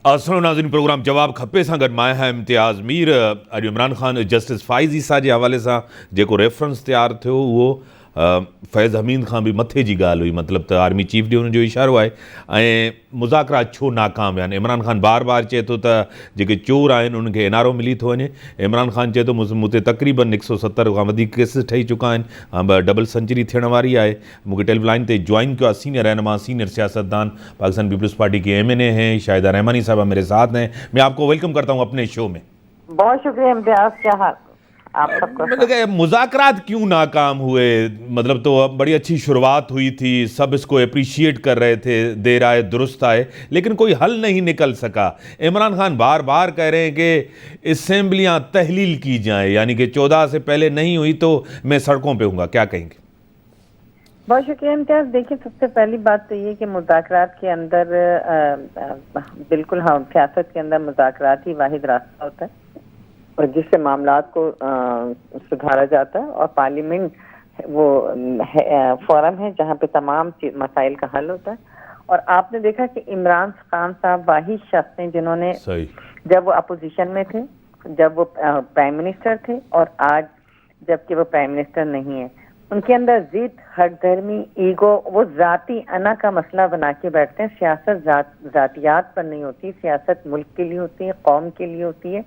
असलम नाज़रीन, प्रोग्राम जवाब खपे सां गॾु मां आहियां इम्तियाज़ मीर। अॼु इमरान ख़ान जस्टिस फ़ाइज़ ईसा जे हवाले सां जेको रेफरेंस तयारु थियो उहो फैज़ हमीद खां बि मथे जी ॻाल्हि हुई। मतिलबु त आर्मी चीफ ॾे हुनजो इशारो आहे ऐं मुज़ाकरात छो नाकाम विया आहिनि। इमरान ख़ान बार बार चए थो त जेके चोर आहिनि उन्हनि खे एनआरओ मिली थो वञे। इमरान ख़ान चए थो मूं ते तक़रीबन 170 खां वधीक केसिस ठही चुका आहिनि, डबल सेंचुरी थियण वारी आहे। मूंखे टेलीफोन लाइन ते ज्वाइन किया सीनियर रहनुमा सीनियर सियासतदान पाकिस्तान पीपल्स पार्टी के MNA हैं शाहिदा रहमानी साहबा मेरे साथ हैं। मैं आपको वेलकम करता हूँ अपने शो में। बहुत शुक्रिया इम्तियाज, क्या हाल आप सबको। मतलब मुज़ाकरात क्यों नाकाम हुए? मतलब तो बड़ी अच्छी शुरुआत हुई थी, सब इसको अप्रिशिएट कर रहे थे, देर आए दुरुस्त आए, लेकिन कोई हल नहीं निकल सका। इमरान खान बार बार कह रहे हैं कि असेंबलियाँ तहलील की जाएं, यानी कि 14 से पहले नहीं हुई तो मैं सड़कों पे हूँगा। क्या कहेंगे? बहुत शुक्रिया इम्तियाज। देखिए, सबसे पहली बात तो ये कि मुज़ाकरात के अंदर बिल्कुल हाँ, सियासत के अंदर मुज़ाकरात ही वाहिद रास्ता होता है और जिससे मामलात को सुधारा जाता है, और पार्लियामेंट वो फोरम है जहाँ पे तमाम मसाइल का हल होता है। और आपने देखा कि इमरान खान साहब वाहिद शख्स हैं जिन्होंने जब वो अपोजिशन में थे, जब वो प्राइम मिनिस्टर थे, और आज जबकि वो प्राइम मिनिस्टर नहीं है, उनके अंदर जिद, हठधर्मी, ईगो, वो जाती अना का मसला बना के बैठते हैं। सियासत जातियात पर नहीं होती, सियासत मुल्क के लिए होती है, कौम के लिए होती है।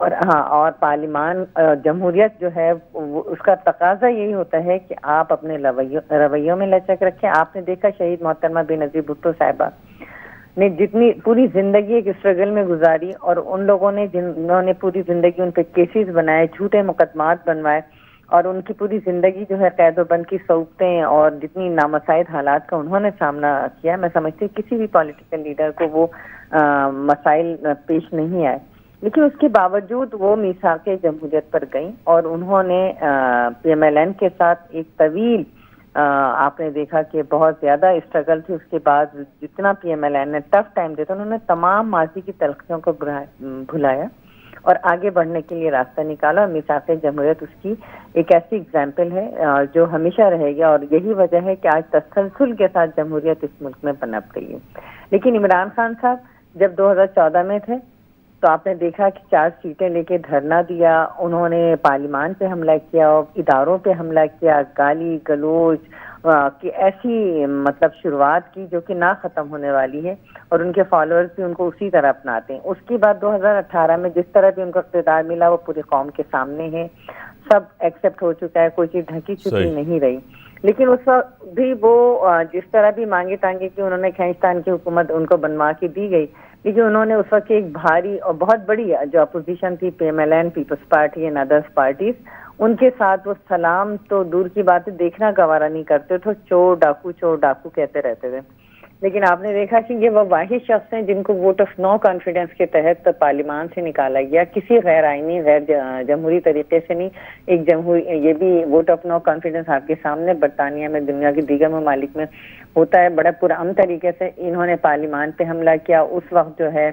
और हाँ, और पार्लिमान जमहूरियत जो है उसका तकाजा यही होता है कि आप अपने रवैयों में लचक रखें। आपने देखा शहीद मोहतरमा बेनज़ीर भुट्टो साहिबा ने जितनी पूरी जिंदगी एक स्ट्रगल में गुजारी, और उन लोगों ने जिन्होंने पूरी जिंदगी उन पे केसेस बनाए, झूठे मुकदमात बनवाए, और उनकी पूरी जिंदगी जो है कैद बंद की सौतें और जितनी नामसाइद हालात का उन्होंने सामना किया, मैं समझती हूँ किसी भी पॉलिटिकल लीडर को वो मसाइल पेश नहीं आए। लेकिन उसके बावजूद वो मीसाके जमहूरियत पर गई और उन्होंने PMLN के साथ एक तवील आपने देखा कि बहुत ज़्यादा स्ट्रगल थी। उसके बाद जितना PMLN ने टफ टाइम दिया, उन्होंने तमाम माजी की तलखियों को भुलाया और आगे बढ़ने के लिए रास्ता निकाला। और मिसाक़े जमहूरियत उसकी एक ऐसी एग्जाम्पल है जो हमेशा रहेगी, और यही वजह है कि आज तसलसल के साथ जमहूरियत इस मुल्क में पनप गई है। लेकिन इमरान खान साहब जब 2014 में थे तो आपने देखा कि 4 सीटें लेके धरना दिया, उन्होंने पार्लियामान पे हमला किया, इदारों पे हमला किया, गाली गलोच की ऐसी मतलब शुरुआत की जो कि ना ख़त्म होने वाली है, और उनके फॉलोअर्स भी उनको उसी तरह अपनाते हैं। उसके बाद 2018 में जिस तरह भी उनको इक़्तिदार मिला वो पूरी कौम के सामने है, सब एक्सेप्ट हो चुका है, कोई चीज़ ढकी छुपी नहीं रही। लेकिन उस वक्त भी वो जिस तरह भी मांगे तांगे कि उन्होंने खलिस्तान की हुकूमत उनको बनवा के दी गई, लेकिन उन्होंने उस वक्त एक भारी और बहुत बड़ी जो अपोजिशन थी PMLN, People's Party and others parties, उनके साथ वो सलाम तो दूर की बात है, देखना गवारा नहीं करते थे। चोर डाकू कहते रहते थे। लेकिन आपने देखा कि ये वो वाहिद शख्स हैं जिनको वोट ऑफ नो कॉन्फिडेंस के तहत पार्लियामान से निकाला गया, किसी गैर आईनी गैर जमहूरी तरीके से नहीं। एक जमहूरी ये भी वोट ऑफ नो कॉन्फिडेंस आपके सामने बरतानिया में, दुनिया की दीगर ममालिक में होता है, बड़ा पुरअमन तरीके से इन्होंने पार्लियामान पे हमला किया। उस वक्त जो है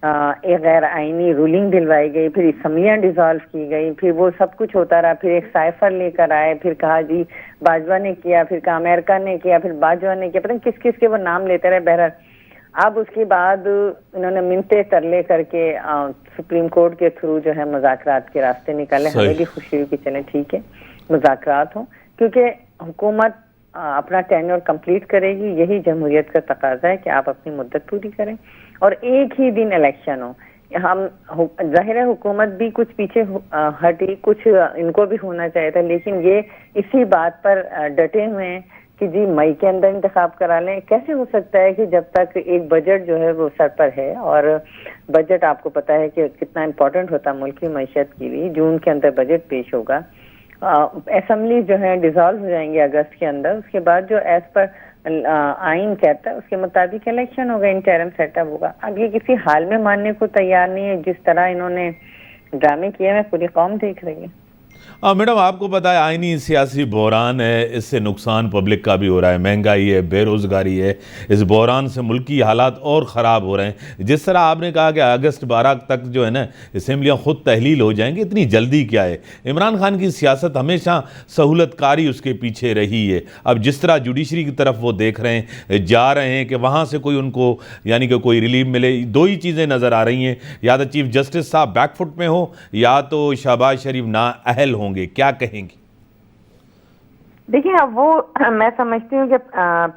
एक गैर आईनी रूलिंग दिलवाई गई, फिर असम्बलियाँ डिसॉल्व की गई, फिर वो सब कुछ होता रहा। फिर एक साइफर लेकर आए, फिर कहा जी बाजवा ने किया, फिर कहा अमेरिका ने किया, फिर बाजवा ने किया, पता नहीं किस किस के वो नाम लेते रहे। बहरहाल अब उसके बाद इन्होंने मिनते तरले करके सुप्रीम कोर्ट के थ्रू जो है मुज़ाकरात के रास्ते निकाले। हमें भी खुशी हुई कि चलें ठीक है मुज़ाकरात हो, क्योंकि हुकूमत अपना टेन्योर कंप्लीट करेगी। यही जमहूरियत का तकाजा है कि आप अपनी मुद्दत पूरी करें और एक ही दिन इलेक्शन हो। हम जाहिर है हुकूमत भी कुछ पीछे हटी, कुछ इनको भी होना चाहिए था, लेकिन ये इसी बात पर डटे हुए हैं कि जी मई के अंदर इंतखाब करा लें। कैसे हो सकता है कि जब तक एक बजट जो है वो सर पर है, और बजट आपको पता है कि कितना इम्पोर्टेंट होता है मुल्क की मईशत के लिए। जून के अंदर बजट पेश होगा, असेंबली जो है डिसॉल्व हो जाएंगे अगस्त के अंदर, उसके बाद जो एज पर आइन कहता है उसके मुताबिक इलेक्शन होगा, इंटरिम सेटअप होगा। अब ये किसी हाल में मानने को तैयार नहीं है। जिस तरह इन्होंने ड्रामे किए हैं पूरी कौम देख रही है। میڈم آپ کو پتہ ہے آئینی سیاسی بحران ہے، اس سے نقصان پبلک کا بھی ہو رہا ہے، مہنگائی ہے، بے روزگاری ہے، اس بحران سے ملکی حالات اور خراب ہو رہے ہیں. جس طرح آپ نے کہا کہ اگست 12 تک جو ہے نا اسمبلیاں خود تحلیل ہو جائیں گی، اتنی جلدی کیا ہے؟ عمران خان کی سیاست ہمیشہ سہولت کاری اس کے پیچھے رہی ہے. اب جس طرح جوڈیشری کی طرف وہ دیکھ رہے ہیں، جا رہے ہیں کہ وہاں سے کوئی ان کو یعنی کہ کوئی ریلیف ملے، دو ہی چیزیں نظر آ رہی ہیں، یا تو چیف جسٹس صاحب بیک فٹ میں ہو یا تو شہباز شریف نااہل ہوں گے. کیا کہیں گی؟ دیکھیں اب وہ میں سمجھتی ہوں کہ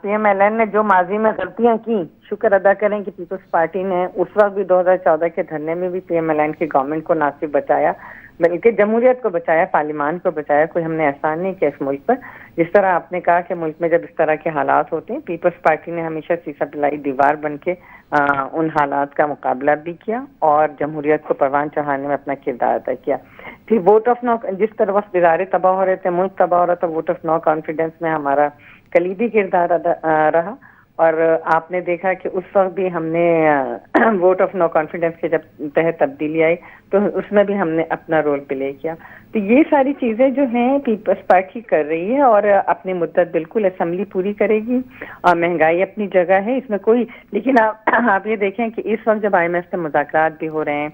پی ایم ایل این نے جو ماضی میں غلطیاں کی، شکر ادا کریں کہ پیپلز پارٹی نے اس وقت بھی 2014 کے دھرنے میں بھی پی ایم ایل این کی گورنمنٹ کو نہ صرف بچایا بلکہ جمہوریت کو بچایا، پارلیمان کو بچایا. کوئی ہم نے احسان نہیں کیا اس ملک پر. جس طرح آپ نے کہا کہ ملک میں جب اس طرح کے حالات ہوتے ہیں، پیپلز پارٹی نے ہمیشہ سیسا پلائی دیوار بن کے ان حالات کا مقابلہ بھی کیا اور جمہوریت کو پروان چڑھانے میں اپنا کردار ادا کیا. پھر ووٹ آف نو، جس طرح وقت ادارے تباہ ہو رہے تھے، ملک تباہ ہو رہا تھا، ووٹ آف نو کانفیڈنس میں ہمارا کلیدی کردار رہا. اور آپ نے دیکھا کہ اس وقت بھی ہم نے ووٹ آف نو کانفیڈنس کے جب تحت تبدیلی آئی تو اس میں بھی ہم نے اپنا رول پلے کیا. تو یہ ساری چیزیں جو ہیں پیپلز پارٹی کر رہی ہے اور اپنی مدت بالکل اسمبلی پوری کرے گی. اور مہنگائی اپنی جگہ ہے، اس میں کوئی، لیکن آپ یہ دیکھیں کہ اس وقت جب آئی ایم ایف سے مذاکرات بھی ہو رہے ہیں،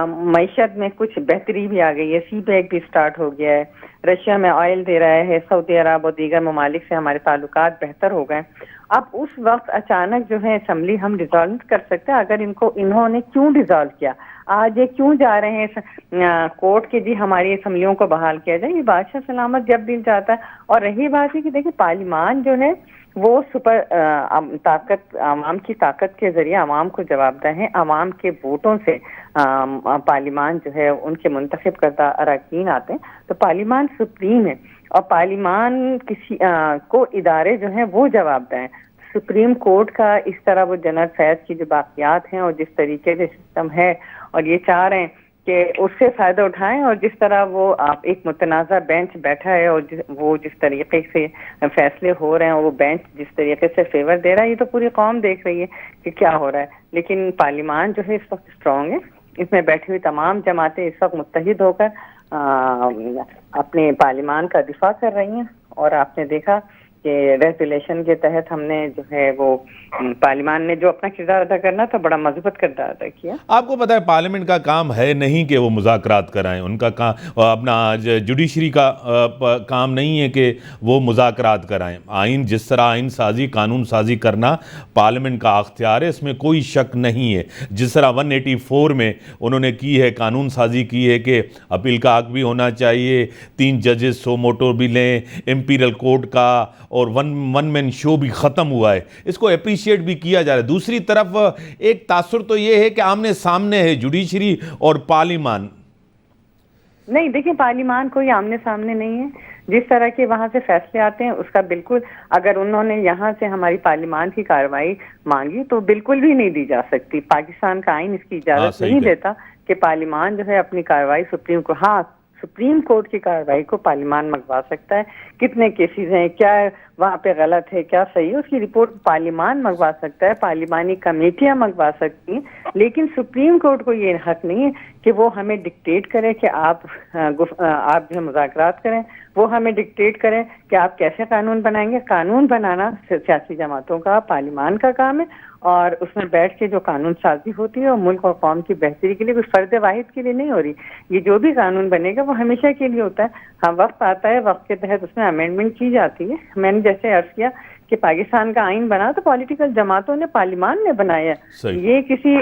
معیشت میں کچھ بہتری بھی آ گئی ہے، سی پیک بھی سٹارٹ ہو گیا ہے، رشیا میں آئل دے رہا ہے، سعودی عرب اور دیگر ممالک سے ہمارے تعلقات بہتر ہو گئے. اب اس وقت اچانک جو ہے اسمبلی ہم ڈیزالو کر سکتے ہیں. اگر انہوں نے کیوں ڈیزالو کیا، آج یہ کیوں جا رہے ہیں کورٹ کے جی ہماری اسمبلیوں کو بحال کیا جائے، یہ بادشاہ سلامت جب دل چاہتا ہے. اور رہی بات ہے کہ دیکھیں پارلیمان جو ہے وہ سپر طاقت، عوام کی طاقت کے ذریعے عوام کو جواب دہ ہے. عوام کے ووٹوں سے پارلیمان جو ہے ان کے منتخب کردہ اراکین آتے ہیں، تو پارلیمان سپریم ہے اور پارلیمان کسی کو ادارے جو ہیں وہ جواب دہ ہیں. سپریم کورٹ کا اس طرح وہ جنرل فیض کی جو باقیات ہیں اور جس طریقے سے سسٹم ہے اور یہ چاہ رہے ہیں کہ اس سے فائدہ اٹھائیں، اور جس طرح وہ ایک متنازع بینچ بیٹھا ہے اور وہ جس طریقے سے فیصلے ہو رہے ہیں، وہ بینچ جس طریقے سے فیور دے رہا ہے، یہ تو پوری قوم دیکھ رہی ہے کہ کیا ہو رہا ہے. لیکن پارلیمان جو ہے اس وقت اسٹرانگ ہے، اس میں بیٹھی ہوئی تمام جماعتیں اس وقت متحد ہو کر اپنے پارلیمان کا دفاع کر رہی ہیں. اور آپ نے دیکھا کہ ریزولیشن کے تحت ہم نے جو ہے وہ پارلیمان نے جو اپنا کردار ادا کرنا تھا بڑا مثبت کردار ادا کیا. آپ کو پتہ ہے پارلیمنٹ کا کام ہے نہیں کہ وہ مذاکرات کرائیں، ان کا کام اپنا جوڈیشری کا کام نہیں ہے کہ وہ مذاکرات کرائیں. آئین جس طرح آئین سازی، قانون سازی کرنا پارلیمنٹ کا اختیار ہے، اس میں کوئی شک نہیں ہے. جس طرح 184 میں انہوں نے کی ہے، قانون سازی کی ہے کہ اپیل کا حق بھی ہونا چاہیے، 3 ججز سو موٹو بھی لیں، امپیریل کورٹ کا اور ون مین شو بھی ختم ہوا ہے. اس کو اپریشیٹ بھی کیا جا رہا ہے. دوسری طرف ایک تاثر تو یہ ہے کہ آمنے سامنے ہے جوڈیشری اور پارلیمان. نہیں دیکھیں پارلیمان کوئی آمنے سامنے نہیں ہے. جس طرح کے وہاں سے فیصلے آتے ہیں اس کا بالکل، اگر انہوں نے یہاں سے ہماری پارلیمان کی کارروائی مانگی تو بالکل بھی نہیں دی جا سکتی. پاکستان کا آئین اس کی اجازت نہیں دیتا کہ پارلیمان جو ہے اپنی کارروائی سپریم کو، ہاں سپریم کورٹ کی کارروائی کو پارلیمان منگوا سکتا ہے. کتنے کیسز ہیں، کیا وہاں پہ غلط ہے، کیا صحیح ہے، اس کی رپورٹ پارلیمان منگوا سکتا ہے، پارلیمانی کمیٹیاں منگوا سکتی ہیں. لیکن سپریم کورٹ کو یہ حق نہیں ہے کہ وہ ہمیں ڈکٹیٹ کرے کہ آپ جو مذاکرات کریں، وہ ہمیں ڈکٹیٹ کریں کہ آپ کیسے قانون بنائیں گے. قانون بنانا سیاسی جماعتوں کا، پارلیمان کا کام ہے، اور اس میں بیٹھ کے جو قانون سازی ہوتی ہے اور ملک اور قوم کی بہتری کے لیے، کوئی فرد واحد کے لیے نہیں ہو رہی. یہ جو بھی قانون بنے گا وہ ہمیشہ کے لیے ہوتا ہے. ہاں وقت آتا ہے، وقت کے تحت اس میں امینڈمنٹ کی جاتی ہے. میں نے جیسے عرض کیا کہ پاکستان کا آئین بنا تو پولیٹیکل جماعتوں نے، پارلیمان نے بنایا. یہ کسی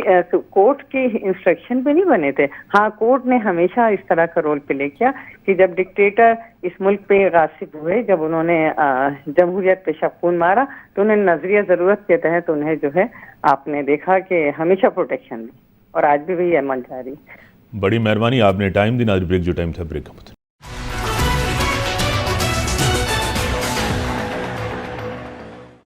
کورٹ کے انسٹرکشن پہ نہیں بنے تھے. ہاں کورٹ نے ہمیشہ اس طرح کا رول پلے کیا کہ جب ڈکٹیٹر اس ملک پہ غاصب ہوئے، جب انہوں نے جمہوریت پہ شبخون مارا تو انہیں نظریہ ضرورت کے تحت انہیں جو ہے آپ نے دیکھا کہ ہمیشہ پروٹیکشن دی، اور آج بھی وہی عمل جاری. بڑی مہربانی، آپ نے ٹائم دینا. آج بریک جو ٹائم تھا بریک